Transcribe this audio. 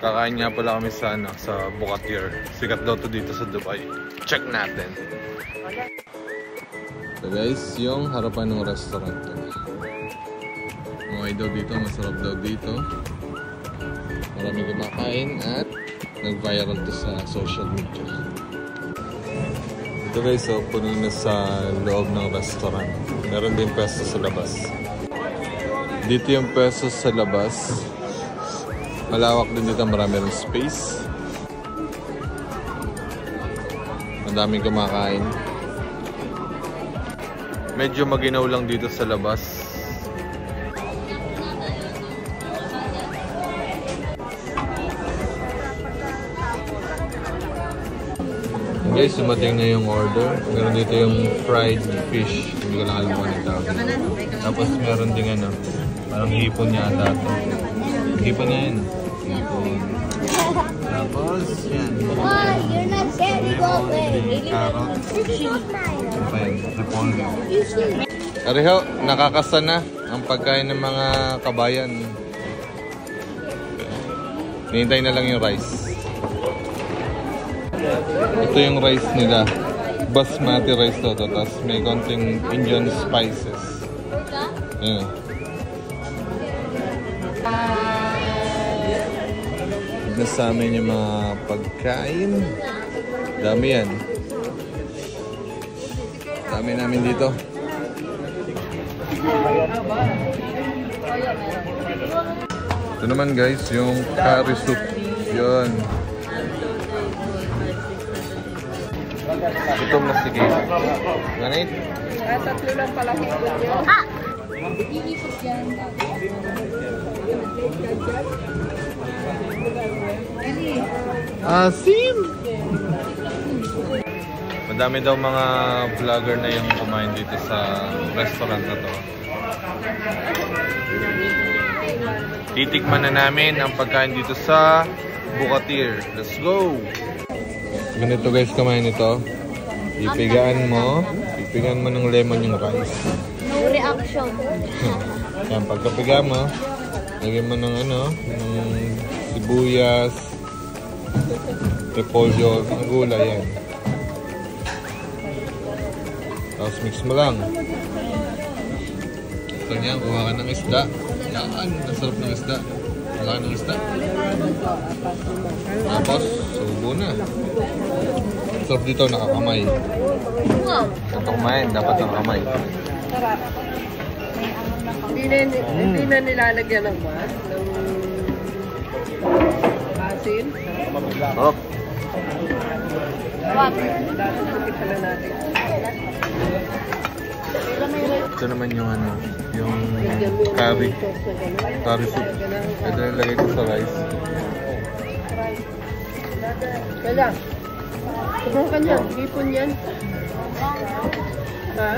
Kakain nga pala kami sa, sa Bukatir. Sikat daw to dito sa Dubai. Check natin. So guys, yung harapan ng restaurant to. Okay daw dito, masarap daw dito. Marami kumakain at nag-viral to sa social media. Ito guys, so puno na sa loob ng restaurant. Meron din pwesto sa labas. Dito yung pwesto sa labas. Malawak din dito, marami rin space. Madaming kumakain. Medyo maginaw lang dito sa labas. Guys, dumating na yung order. Meron dito yung fried fish. Hindi ko lang alam kung ano tawag. Tapos meron din ano, parang hipon niya ata ito. Hipon niya yun. Hipon. Tapos, yan. Oh, you're not scared. Go away. Carrot. Ano pa yun? Repolyo. Ariho, nakakasana ang pagkain ng mga kabayan. Hinihintay na lang yung rice. Ito yung rice nila. Basmati rice to. Tapos may konting Indian spices. Ayan. Ito sa amin yung mga pagkain. Dami yan. Dami namin dito. Ito naman guys, yung curry soup. Yun. Gutom na sige. Ganit? Tatlo lang pala hipon yun. Ah! Hihipot yan. Asim! Madami daw mga vlogger na yung kumain dito sa restaurant na to. Titikman na namin ang pagkain dito sa Bukatir. Let's go! Ganito guys, kumain ito. Pipigaan mo ng lemon yung rice. No reaction. Yan, pagkapiga mo, lagyan mo ng ano, ng sibuyas, repolyo, ang gulay yan. Tapos mix mo lang. Ito niya, kuha ka ng isda. Yan, nasarap ng isda. Kuha ka ng isda. Tapos, subo na. Sarap dito, nakakamay. Ito kumain, dapat nakakamay. Sarap. Hindi na nilalagyan ng what? Ng asin. Sarap. Lalagyan pala natin. Ito naman yung ano, yung curry soup. Ito yung lagay ko sa rice. Kaya, subukan yan. Hipon yan. Ha?